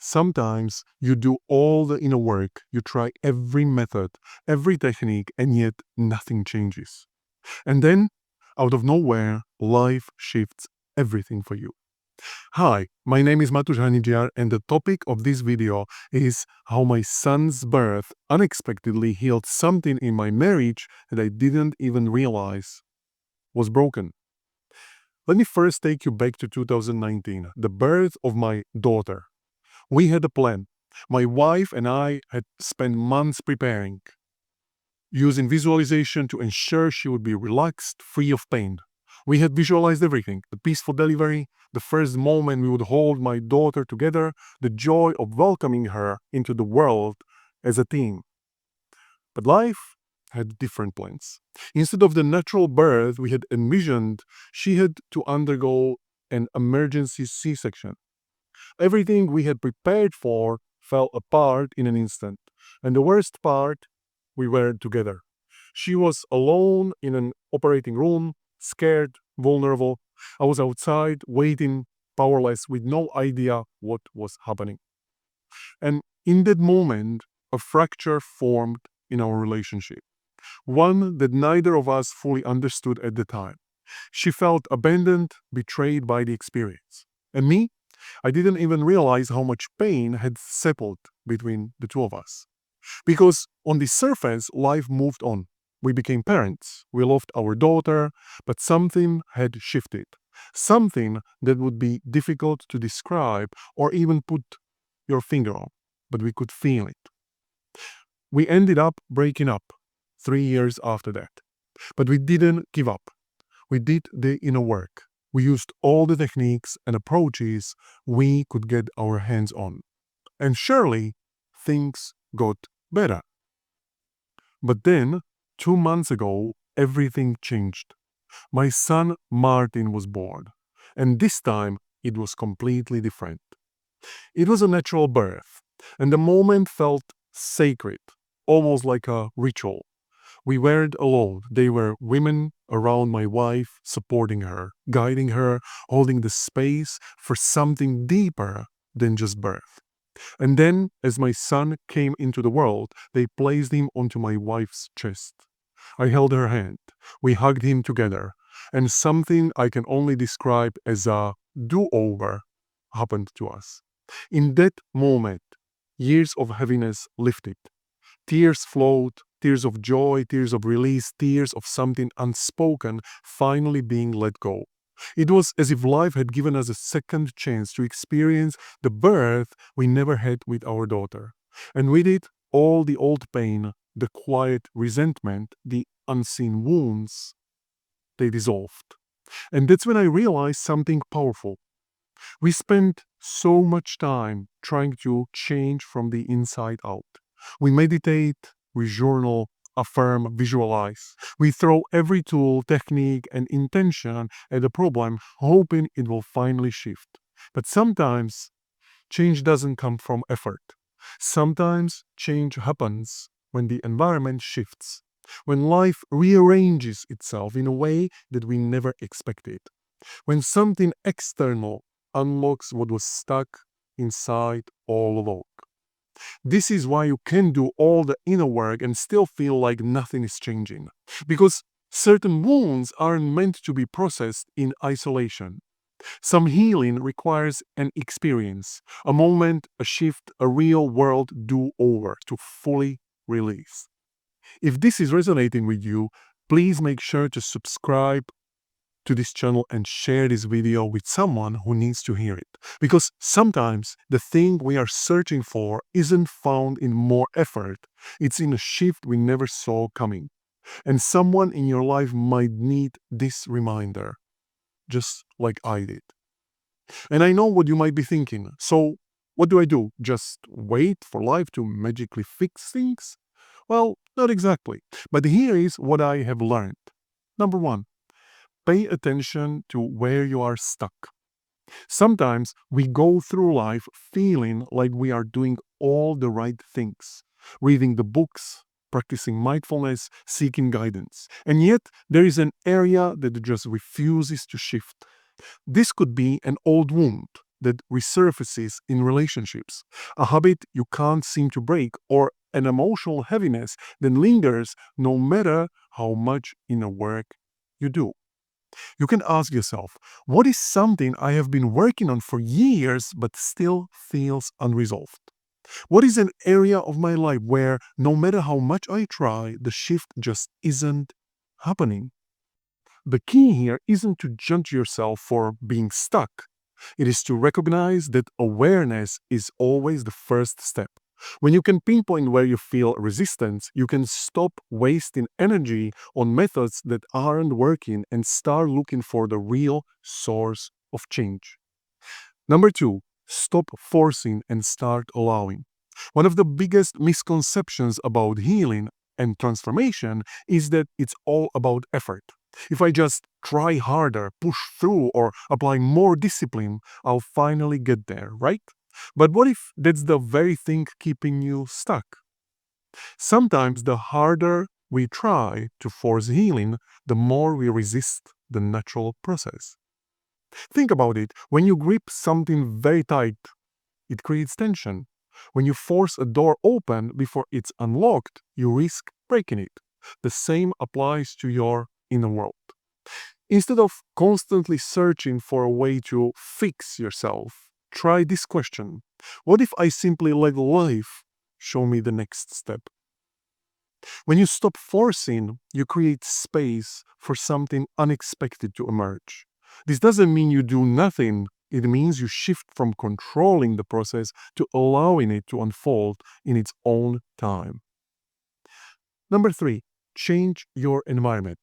Sometimes you do all the inner work, you try every method, every technique, and yet nothing changes. And then, out of nowhere, life shifts everything for you. Hi, my name is Matusz Hanidziar, and the topic of this video is how my son's birth unexpectedly healed something in my marriage that I didn't even realize was broken. Let me first take you back to 2019, the birth of my daughter. We had a plan. My wife and I had spent months preparing, using visualization to ensure she would be relaxed, free of pain. We had visualized everything: the peaceful delivery, the first moment we would hold my daughter together, the joy of welcoming her into the world as a team. But life had different plans. Instead of the natural birth we had envisioned, she had to undergo an emergency C section. Everything we had prepared for fell apart in an instant. And the worst part, we were together. She was alone in an operating room, scared, vulnerable. I was outside, waiting, powerless, with no idea what was happening. And in that moment, a fracture formed in our relationship, one that neither of us fully understood at the time. She felt abandoned, betrayed by the experience. And me, I didn't even realize how much pain had settled between the two of us. Because on the surface, life moved on. We became parents. We loved our daughter, but something had shifted. Something that would be difficult to describe or even put your finger on, but we could feel it. We ended up breaking up 3 years after that. But we didn't give up. We did the inner work. We used all the techniques and approaches we could get our hands on. And surely things got better. But then, 2 months ago, everything changed. My son Martin was born. And this time, it was completely different. It was a natural birth, and the moment felt sacred, almost like a ritual. We weren't alone. There were women around my wife, supporting her, guiding her, holding the space for something deeper than just birth. And then, as my son came into the world, they placed him onto my wife's chest. I held her hand. We hugged him together. And something I can only describe as a do-over happened to us. In that moment, years of heaviness lifted. Tears flowed, tears of joy, tears of release, tears of something unspoken finally being let go. It was as if life had given us a second chance to experience the birth we never had with our daughter. And with it, all the old pain, the quiet resentment, the unseen wounds, they dissolved. And that's when I realized something powerful. We spent so much time trying to change from the inside out. We meditate, we journal, affirm, visualize. We throw every tool, technique, and intention at the problem, hoping it will finally shift. But sometimes change doesn't come from effort. Sometimes change happens when the environment shifts, when life rearranges itself in a way that we never expected, when something external unlocks what was stuck inside all along. This is why you can do all the inner work and still feel like nothing is changing. Because certain wounds aren't meant to be processed in isolation. Some healing requires an experience, a moment, a shift, a real world do-over to fully release. If this is resonating with you, please make sure to subscribe to this channel and share this video with someone who needs to hear it. Because sometimes the thing we are searching for isn't found in more effort, it's in a shift we never saw coming. And someone in your life might need this reminder, just like I did. And I know what you might be thinking. So, what do I do? Just wait for life to magically fix things? Well, not exactly. But here is what I have learned. Number one, pay attention to where you are stuck. Sometimes we go through life feeling like we are doing all the right things, reading the books, practicing mindfulness, seeking guidance. And yet, there is an area that just refuses to shift. This could be an old wound that resurfaces in relationships, a habit you can't seem to break, or an emotional heaviness that lingers no matter how much inner work you do. You can ask yourself, what is something I have been working on for years but still feels unresolved? What is an area of my life where no matter how much I try, the shift just isn't happening? The key here isn't to judge yourself for being stuck. It is to recognize that awareness is always the first step. When you can pinpoint where you feel resistance, you can stop wasting energy on methods that aren't working and start looking for the real source of change. Number two, stop forcing and start allowing. One of the biggest misconceptions about healing and transformation is that it's all about effort. If I just try harder, push through, or apply more discipline, I'll finally get there, right? But what if that's the very thing keeping you stuck? Sometimes the harder we try to force healing, the more we resist the natural process. Think about it. When you grip something very tight, it creates tension. When you force a door open before it's unlocked, you risk breaking it. The same applies to your inner world. Instead of constantly searching for a way to fix yourself, try this question. What if I simply let life show me the next step? When you stop forcing, you create space for something unexpected to emerge. This doesn't mean you do nothing. It means you shift from controlling the process to allowing it to unfold in its own time. Number three, change your environment.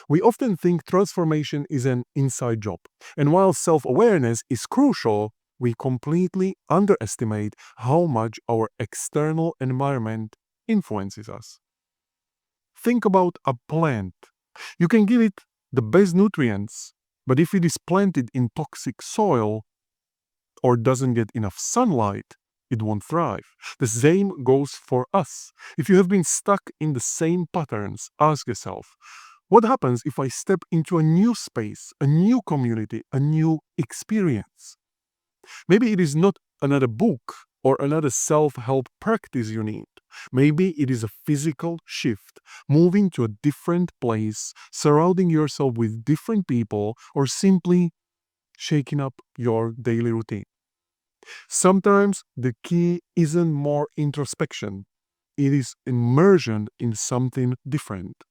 We often think transformation is an inside job. And while self awareness is crucial, we completely underestimate how much our external environment influences us. Think about a plant. You can give it the best nutrients, but if it is planted in toxic soil or doesn't get enough sunlight, it won't thrive. The same goes for us. If you have been stuck in the same patterns, ask yourself, what happens if I step into a new space, a new community, a new experience? Maybe it is not another book or another self help practice you need. Maybe it is a physical shift, moving to a different place, surrounding yourself with different people, or simply shaking up your daily routine. Sometimes the key isn't more introspection, it is immersion in something different.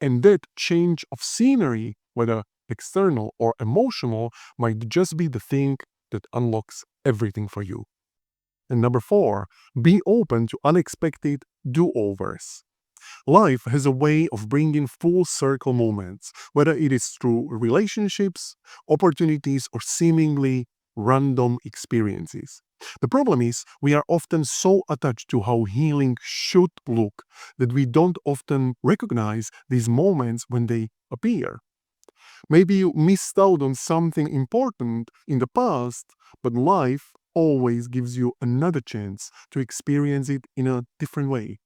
And that change of scenery, whether external or emotional, might just be the thing that unlocks everything for you. And number four, be open to unexpected do overs. Life has a way of bringing full circle moments, whether it is through relationships, opportunities, or seemingly random experiences. The problem is, we are often so attached to how healing should look that we don't often recognize these moments when they appear. Maybe you missed out on something important in the past, but life always gives you another chance to experience it in a different way.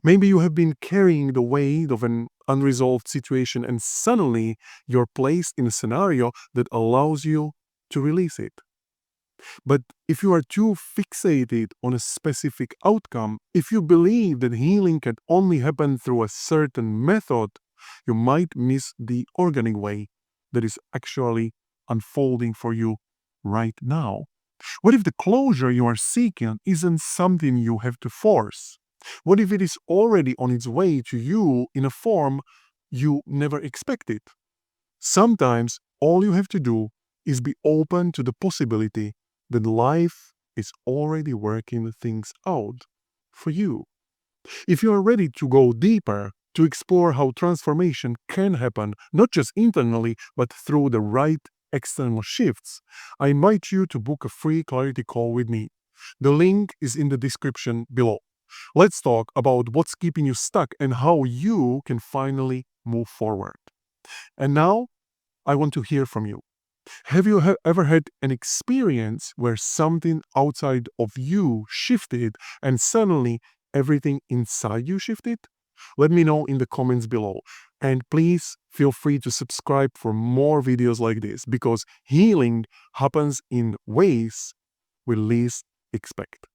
Maybe you have been carrying the weight of an unresolved situation and suddenly you're placed in a scenario that allows you to release it. But if you are too fixated on a specific outcome, if you believe that healing can only happen through a certain method, you might miss the organic way that is actually unfolding for you right now. What if the closure you are seeking isn't something you have to force? What if it is already on its way to you in a form you never expected? Sometimes all you have to do is be open to the possibility that life is already working things out for you. If you are ready to go deeper, to explore how transformation can happen, not just internally, but through the right external shifts, I invite you to book a free clarity call with me. The link is in the description below. Let's talk about what's keeping you stuck and how you can finally move forward. And now, I want to hear from you. Have you ever had an experience where something outside of you shifted and suddenly everything inside you shifted? Let me know in the comments below. And please feel free to subscribe for more videos like this, because healing happens in ways we least expect.